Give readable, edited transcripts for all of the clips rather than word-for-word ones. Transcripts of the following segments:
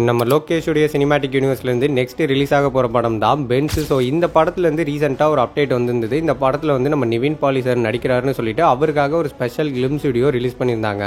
நம்ம லோகேஷுடைய cinematic யூனிவர்ஸ்லேருந்து next release ஆக போகிற படம் தான் பென்ஸ். ஸோ இந்த படத்துலேருந்து ரீசெண்டாக ஒரு அப்டேட் வந்திருந்தது. இந்த படத்தில் வந்து நம்ம நிவின் பாலி சார் நடிக்கிறாருன்னு சொல்லிட்டு அவருக்காக ஒரு ஸ்பெஷல் கிளிம்ஸ் வீடியோ ரிலீஸ் பண்ணியிருந்தாங்க.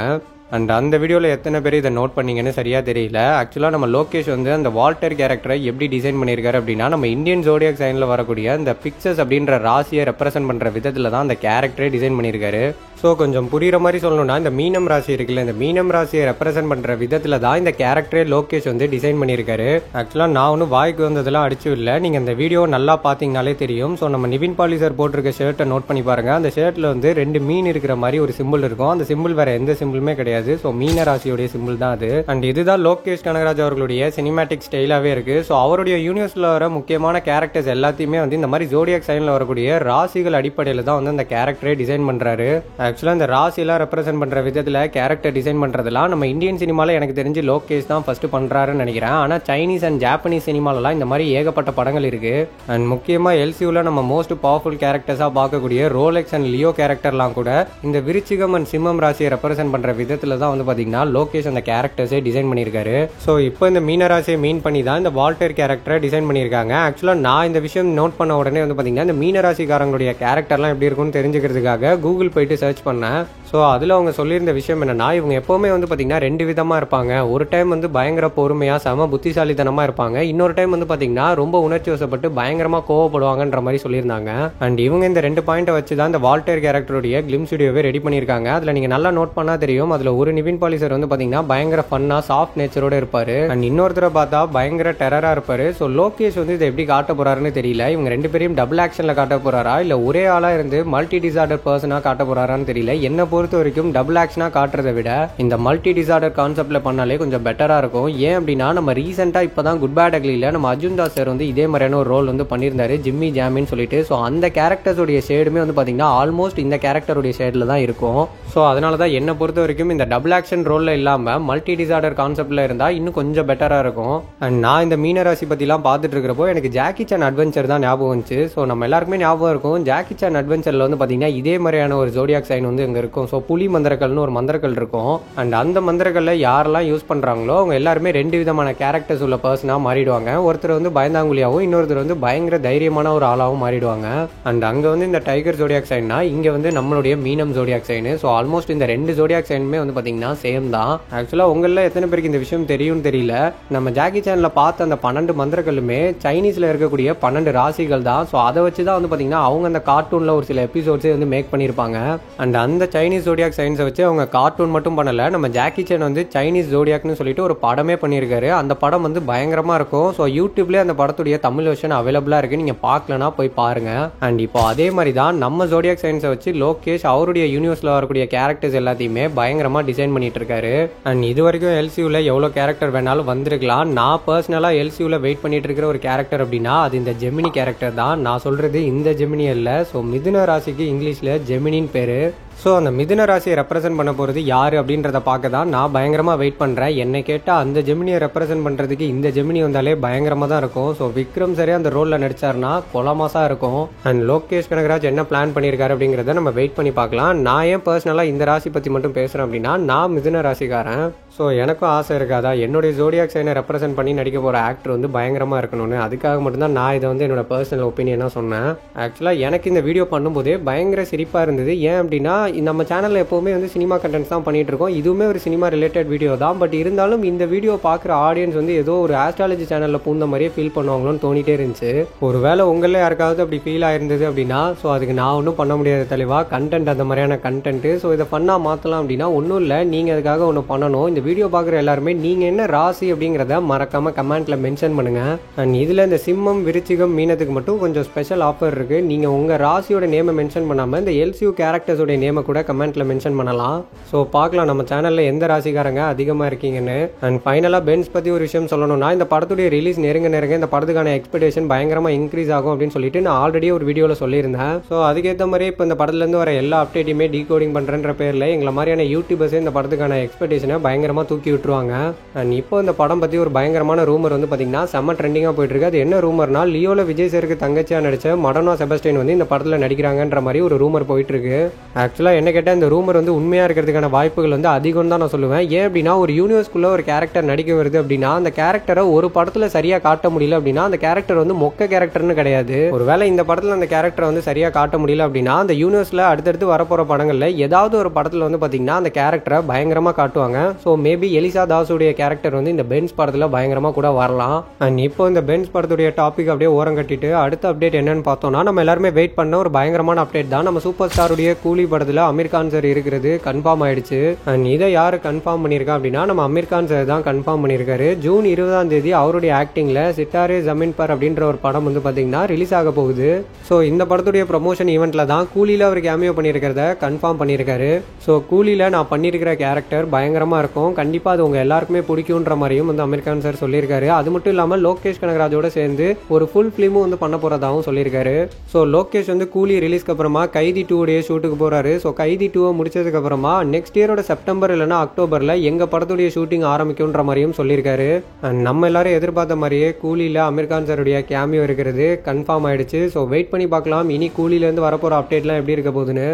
அண்ட் அந்த வீடியோவில் எத்தனை பேர் இதை நோட் பண்ணீங்கன்னு சரியாக தெரியல. ஆக்சுவலாக நம்ம லோகேஷ் வந்து அந்த வால்டர் கேரக்டரை எப்படி டிசைன் பண்ணியிருக்காரு அப்படின்னா, நம்ம இந்தியன் ஜோடியாக் சைனில் வரக்கூடிய அந்த பிக்சர்ஸ் அப்படின்ற ராசியை ரெப்ரசென்ட் பண்ணுற விதத்தில் தான் அந்த கேரக்டரை டிசைன் பண்ணியிருக்காரு. ஸோ கொஞ்சம் புரிகிற மாதிரி சொல்லணும்னா, இந்த மீனம் ராசி இருக்குல்ல, இந்த மீனம் ராசியை ரெப்ரசென்ட் பண்ணுற விதத்தில் தான் இந்த கேரக்டரே லோகேஷ் வந்து டிசைன் பண்ணியிருக்காரு. ஆக்சுவலாக நான் ஒன்றும் வாய்க்கு வந்ததெல்லாம் அடிச்சு இல்லை, நீங்கள் இந்த வீடியோ நல்லா பார்த்தீங்கனாலே தெரியும். ஸோ நம்ம நிவின் பாலி சார் போட்டிருக்க ஷர்ட்டை நோட் பண்ணி பாருங்கள். அந்த ஷர்ட்டில் வந்து 2 மீன் இருக்கிற மாதிரி ஒரு சிம்பிள் இருக்கும். அந்த சிம்பிள் வேறு எந்த சிம்பிளுமே கிடையாது. ஸோ மீன ராசியோடைய சிம்பிள் தான் அது. அண்ட் இதுதான் லோகேஷ் கனகராஜ் அவர்களுடைய சினிமாட்டிக் ஸ்டைலாகவே இருக்குது. ஸோ அவருடைய யூனிவர்ஸில் வர முக்கியமான கேரக்டர்ஸ் எல்லாத்தையுமே வந்து இந்த மாதிரி ஜோடியாக் சைனில் வரக்கூடிய ராசிகள் அடிப்படையில் தான் வந்து அந்த கேரக்டரே டிசைன் பண்ணுறாரு. ஆக்சுவலாக இந்த ராசியெல்லாம் ரெப்ரசென்ட் பண்ணுற விதத்தில் கேரக்டர் டிசைன் பண்ணுறதுலாம் நம்ம இந்தியன் சினிமாவில் எனக்கு தெரிஞ்சு லோகேஷ் தான் ஃபஸ்ட்டு பண்ணுறாருன்னு நினைக்கிறேன். ஆனால் சைனீஸ் அண்ட் ஜாப்பனீஸ் சினிமாலலாம் இந்த மாதிரி ஏகப்பட்ட படங்கள் இருக்குது. அண்ட் முக்கியமாக எல்சியூவில் நம்ம மோஸ்ட் பவர்ஃபுல் கேரக்டர்ஸாக பார்க்கக்கூடிய ரோலெக்ஸ் அண்ட் லியோ கேரக்டர்லாம் கூட இந்த விருச்சிகம் அண்ட் சிம்மம் ராசியை ரெப்ரசென்ட் பண்ணுற விதத்தில் தான் வந்து பார்த்தீங்கன்னா லோகேஷ் அந்த கேரக்டர்ஸே டிசைன் பண்ணியிருக்காரு. ஸோ இப்போ இந்த மீன ராசியை மீன் பண்ணி தான் இந்த வால்டர் கேரக்டரை டிசைன் பண்ணியிருக்காங்க. ஆக்சுவலாக நான் இந்த விஷயம் நோட் பண்ண உடனே வந்து பார்த்தீங்கன்னா இந்த மீன ராசிக்காரங்களுடைய கேரக்டர்லாம் எப்படி இருக்கும்னு தெரிஞ்சுக்கிறதுக்காக கூகுள் போயிட்டு சர்ச் பண்ணேன். ஸோ அதில் அவங்க சொல்லியிருந்த விஷயம் என்னன்னா, இவங்க எப்போவுமே வந்து பார்த்தீங்கன்னா 2 விதமாக இருப்பாங்க. ஒரு டைம் வந்து பயங்கர பொறுமையாக செம புத்திசாலித்தனமாக இருப்பாங்க. இன்னொரு டைம் வந்து பார்த்தீங்கன்னா ரொம்ப உணர்ச்சி வசப்பட்டு பயங்கரமாக கோவப்படுவாங்கன்ற மாதிரி சொல்லியிருந்தாங்க. அண்ட் இவங்க இந்த 2 பாயிண்ட்டை வச்சு தான் இந்த வால்டர் கேரக்டருடைய கிளிம்ஸ் வீடியோவே ரெடி பண்ணியிருக்காங்க. அதில் நீங்கள் நல்லா நோட் பண்ணால் தெரியும். அதில் ஒரு நிவின் பாலி சார் வந்து பார்த்தீங்கன்னா பயங்கர ஃபன்னாக சாஃப்ட் நேச்சரோட இருப்பார். அண்ட் இன்னொருத்தரை பார்த்தா பயங்கர டெரராக இருப்பார். ஸோ லோகேஷ் வந்து இதை எப்படி காட்ட போகிறாருன்னு தெரியல. இவங்க 2 பேரையும் டபுள் ஆக்ஷனில் காட்ட போகிறாரா இல்லை ஒரே ஆளாக இருந்து மல்டி டிசார்டர் பர்சனாக காட்ட போகிறாரான்னு தெரியல. என்ன பொறுத்த வரைக்கும் டபுள் ஆக்ஷனாக காட்டுறதை விட இந்த மல்டி டிசார்டர் கான்செப்ட்ல பண்ணாலே கொஞ்சம் பெட்டராக இருக்கும். ஏன் அப்படின்னா, நம்ம ரீசெண்டாக இப்போ தான் குட் பேட் அக்லியில் நம்ம அர்ஜுன் தாஸ் சார் வந்து இதே மாதிரியான ஒரு ரோல் வந்து பண்ணியிருந்தாரு, ஜிம்மி ஜாமின்னு சொல்லிட்டு. ஸோ அந்த கேரக்டர்ஸோடைய ஷேடுமே வந்து பார்த்தீங்கன்னா ஆல்மோஸ்ட் இந்த கேரக்டருடைய ஷேடில் தான் இருக்கும். ஸோ அதனால தான் என்னை பொறுத்த வரைக்கும் இந்த டபுள் ஆக்ஷன் ரோலில் இல்லாமல் மல்டி டிசார்டர் கான்செப்டில் இருந்தால் இன்னும் கொஞ்சம் பெட்டராக இருக்கும். அண்ட் நான் இந்த மீனராசி பற்றிலாம் பார்த்துட்டு இருக்கிறப்போ எனக்கு ஜாக்கி சான் அட்வென்ச்சர் தான் ஞாபகம் வந்துச்சு. ஸோ நம்ம எல்லாருக்குமே ஞாபகம் இருக்கும், ஜாக்கி சான் அட்வென்ச்சரில் வந்து பார்த்தீங்கன்னா இதே மாதிரியான ஒரு ஜோடியாக் சைன் வந்து இங்கே இருக்கும். ஸோ புலி மந்திரக்கல்னு ஒரு மந்திரக்கல் இருக்கும். அண்ட் அந்த மந்திரக்கல்ல யாரெல்லாம் யூஸ் பண்ணுறாங்களோ அவங்க எல்லாருமே 2 விதமான கேரக்டர்ஸ் உள்ள பர்சனாக மாறிடுவாங்க. ஒருத்தர் வந்து பயந்தாங்குழியாகவும் இன்னொருத்தர் வந்து பயங்கர தைரியமான ஒரு ஆளாகவும் மாறிடுவாங்க. அண்ட் அங்கே வந்து இந்த டைகர் ஜோடியாக் சைன்னா இங்கே வந்து நம்மளுடைய மீனம் ஜோடியாக் சைனு. ஸோ ஆல்மோஸ்ட் இந்த 2 ஜோடியாக் சைனுமே வந்து பார்த்தீங்கன்னா சேம் தான். ஆக்சுவலாக உங்களில் எத்தனை பேருக்கு இந்த விஷயம் தெரியும்னு தெரியல. நம்ம ஜாக்கி சானில் பார்த்த அந்த 12 மந்திரக்கல்லுமே சைனீஸில் இருக்கக்கூடிய 12 ராசிகள் தான். ஸோ அதை வச்சு தான் வந்து பார்த்தீங்கன்னா அவங்க அந்த கார்ட்டூனில் ஒரு சில எபிசோட்ஸே வந்து மேக் பண்ணியிருப்பாங்க. அண்ட் அந்த சைனீஸ் ஜோடியாக் சைன்ஸை வச்சு அவங்க கார்ட்டூன் மட்டும் பண்ணல, நம்ம ஜாக்கி சான் வந்து சைனீஸ் ஜோடியாக்னு சொல்லிட்டு ஒரு படமே பண்ணியிருக்காரு. அந்த படம் வந்து பயங்கரமா இருக்கும். ஸோ யூடியூப்லேயே அந்த படத்துடைய தமிழ் வெர்ஷன் அவைலபிளா இருக்கு, நீங்க பார்க்கலனா போய் பாருங்க. அண்ட் இப்போ அதே மாதிரி தான் நம்ம ஜோடியாக் சைன்ஸை வச்சு லோகேஷ் அவருடைய யூனிவர்ஸ்ல வரக்கூடிய கேரக்டர்ஸ் எல்லாத்தையுமே பயங்கரமா டிசைன் பண்ணிட்டு இருக்காரு. அண்ட் இது வரைக்கும் எல்சியூல எவ்வளோ கேரக்டர் வேணாலும் வந்திருக்கலாம். நான் பர்சனலா எல்சியூல வெயிட் பண்ணிட்டு இருக்கிற ஒரு கேரக்டர் அப்படின்னா அது இந்த ஜெமினி கேரக்டர் தான். நான் சொல்றது இந்த ஜெமினி இல்ல. ஸோ மிதுன ராசிக்கு இங்கிலீஷ்ல ஜெமினின்னு பேரு. ஸோ அந்த மிதுன ராசியை ரெப்ரசென்ட் பண்ண போகிறது யார் அப்படின்றத பார்க்க தான் நான் பயங்கரமாக வெயிட் பண்ணுறேன். என்னை கேட்டால் அந்த ஜெமினியை ரெப்ரசென்ட் பண்ணுறதுக்கு இந்த ஜெமினி வந்தாலே பயங்கரமாக தான் இருக்கும். ஸோ விக்ரம் சரியாக அந்த ரோலில் நடிச்சார்னா கொலமாசாக இருக்கும். அண்ட் லோகேஷ் கனகராஜ் என்ன பிளான் பண்ணியிருக்காரு அப்படிங்கிறத நம்ம வெயிட் பண்ணி பார்க்கலாம். நான் ஏன் பர்சனலாக இந்த ராசி பற்றி மட்டும் பேசுகிறேன் அப்படின்னா, நான் மிதுன ராசிக்காரன். ஸோ எனக்கும் ஆசை இருக்காதா என்னுடைய ஜோடியாக் சைனை ரெப்ரசென்ட் பண்ணி நடிக்க போகிற ஆக்டர் வந்து பயங்கரமாக இருக்கணும்னு. அதுக்காக மட்டும்தான் நான் இதை வந்து என்னோட பர்சனல் ஒப்பீனியனாக சொன்னேன். ஆக்சுவலாக எனக்கு இந்த வீடியோ பண்ணும்போதே பயங்கர சிரிப்பாக இருந்தது. ஏன் அப்படின்னா, நம்ம சேனலில் எப்போவுமே வந்து சினிமா கண்டென்ட்ஸ் தான் பண்ணிட்டு இருக்கோம். இதுவுமே ஒரு சினிமா ரிலேட்டட் வீடியோ தான். பட் இருந்தாலும் இந்த வீடியோ பார்க்குற ஆடியன்ஸ் வந்து ஏதோ ஒரு ஆஸ்ட்ராலஜி சேனலில் பூந்த மாதிரியே ஃபீல் பண்ணுவாங்களோன்னு தோணிட்டே இருந்துச்சு. ஒருவேளை உங்களில் யாருக்காவது அப்படி ஃபீல் ஆயிருந்தது அப்படின்னா, ஸோ அதுக்கு நான் ஒன்றும் பண்ண முடியாது தெளிவா. கண்டென்ட் அந்த மாதிரியான கண்டென்ட். ஸோ இதை ஃபன்னாக மாற்றலாம் அப்படின்னா ஒன்றும் இல்லை, நீங்கள் அதுக்காக ஒன்று பண்ணணும். இந்த வீடியோ பார்க்குற எல்லாருமே நீங்கள் என்ன ராசி அப்படிங்கிறத மறக்காம கமெண்ட்ல மென்ஷன் பண்ணுங்க. அண்ட் இதில் இந்த சிம்மம் விருச்சிகம் மீனத்துக்கு மட்டும் கொஞ்சம் ஸ்பெஷல் ஆஃபர் இருக்கு. நீங்கள் உங்கள் ராசியோட நேமை மென்ஷன் பண்ணாமல் இந்த எல்சியூ கேரக்டர்ஸோட நேமை கூட கமெண்ட்ல மென்ஷன் பண்ணலாம். ஸோ பார்க்கலாம் நம்ம சேனலில் எந்த ராசிக்காரங்க அதிகமாக இருக்கீங்கன்னு. அண்ட் ஃபைனலாக பென்ஸ் பற்றி ஒரு விஷயம் சொல்லணும்னா, இந்த படத்துடைய ரிலீஸ் நெருங்க இந்த படத்துக்கான எக்ஸ்பெக்டேஷன் பயங்கரமாக இன்க்ரீஸ் ஆகும் அப்படின்னு சொல்லிட்டு நான் ஆல்ரெடி ஒரு வீடியோவில் சொல்லியிருந்தேன். ஸோ அதுக்கேற்ற மாதிரி இப்போ இந்த படத்துலேருந்து வர எல்லா அப்டேட்டையுமே டீகோடிங் பண்ணுறன்ற பேரில் எங்களை மாதிரியான யூடியூபர்ஸே இந்த படத்துக்கான எக்ஸ்பெக்டேஷனை பயங்கரமாக பயங்கரமா தூக்கி விட்டுருவாங்க. அண்ட் இப்போ இந்த படம் பத்தி ஒரு பயங்கரமான ரூமர் வந்து பாத்தீங்கன்னா செம்ம ட்ரெண்டிங்கா போயிட்டு இருக்கு. அது என்ன ரூமர்னா, லியோல விஜய் சேருக்கு தங்கச்சியா நடிச்ச மடோனா செபஸ்டியன் வந்து இந்த படத்துல நடிக்கிறாங்கன்ற மாதிரி ஒரு ரூமர் போயிட்டு இருக்கு. ஆக்சுவலா என்ன கேட்டா இந்த ரூமர் வந்து உண்மையா இருக்கிறதுக்கான வாய்ப்புகள் வந்து அதிகம் தான் நான் சொல்லுவேன். ஏன் அப்படின்னா, ஒரு யூனிவர்ஸ்குள்ள ஒரு கேரக்டர் நடிக்க வருது அப்படின்னா அந்த கேரக்டரை ஒரு படத்துல சரியா காட்ட முடியல அப்படின்னா அந்த கேரக்டர் வந்து மொக்க கேரக்டர்னு கிடையாது. ஒருவேளை இந்த படத்துல அந்த கேரக்டரை வந்து சரியா காட்ட முடியல அப்படின்னா அந்த யூனிவர்ஸ்ல அடுத்தடுத்து வரப்போற படங்கள்ல ஏதாவது ஒரு படத்துல வந்து பாத்தீங்கன்னா அந்த கேரக்டரை பயங்கரமா காட்டுவாங்க. ஸோ மேபி எலிசா தாஸுடைய கேரக்டர் வந்து இந்த பென்ஸ் படத்துல பயங்கரமா கூட வரலாம். அண்ட் இப்போ இந்த பென்ஸ் படத்துடைய டாபிக் அப்படியே ஓரம் கட்டிட்டு அடுத்த அப்டேட் என்னன்னு பார்த்தோம்னா, நம்ம எல்லாருமே வெயிட் பண்ண ஒரு பயங்கரமான அப்டேட் தான். நம்ம சூப்பர் ஸ்டாருடைய கூலி படத்துல அமீர் கான் சார் இருக்கிறது கன்ஃபார்ம் ஆயிடுச்சு. அண்ட் இதை யாரு கன்ஃபார்ம் பண்ணியிருக்கா அப்படின்னா, நம்ம அமீர் கான் சார் தான் கன்ஃபார்ம் பண்ணியிருக்காரு. ஜூன் 20ஆம் தேதி அவருடைய ஆக்டிங்ல சித்தாரே ஜமீன் பர் அப்படின்ற ஒரு படம் வந்து பாத்தீங்கன்னா ரிலீஸ் ஆக போகுது. ஸோ இந்த படத்துடைய ப்ரொமோஷன் ஈவெண்ட்ல தான் கூலியில அவர் கேமியோ பண்ணியிருக்கிறத கன்ஃபார்ம் பண்ணியிருக்காரு. ஸோ கூலியில நான் பண்ணியிருக்கிற கேரக்டர் பயங்கரமா இருக்கும், கண்டிப்பா அது உங்க எல்லாருக்குமே பிடிக்கும்ன்ற மாதிரியும் வந்து அமீர் கான் சார் சொல்லியிருக்காரு. அது மட்டும் இல்லாம லோகேஷ் கனகராஜோட சேர்ந்து ஒரு ஃபுல் ஃபிலிமும் வந்து பண்ண போறதாகவும் சொல்லியிருக்காரு. ஸோ லோகேஷ் வந்து கூலி ரிலீஸ்க்கு அப்புறமா கைதி 2 உடைய ஷூட்டுக்கு போறாரு. ஸோ கைதி 2 முடிச்சதுக்கு அப்புறமா நெக்ஸ்ட் இயரோட செப்டம்பர் இல்லைன்னா அக்டோபர்ல எங்க படத்துடைய ஷூட்டிங் ஆரம்பிக்கும்ன்ற மாதிரியும் சொல்லியிருக்காரு. நம்ம எல்லாரும் எதிர்பார்த்த மாதிரியே கூலியில அமீர் கான் சாருடைய கேமியோ இருக்கிறது கன்ஃபார்ம் ஆயிடுச்சு. ஸோ வெயிட் பண்ணி பார்க்கலாம் இனி கூலியில இருந்து வரப்போற அப்டேட்லாம் எப்படி இருக்க போகுதுன்னு.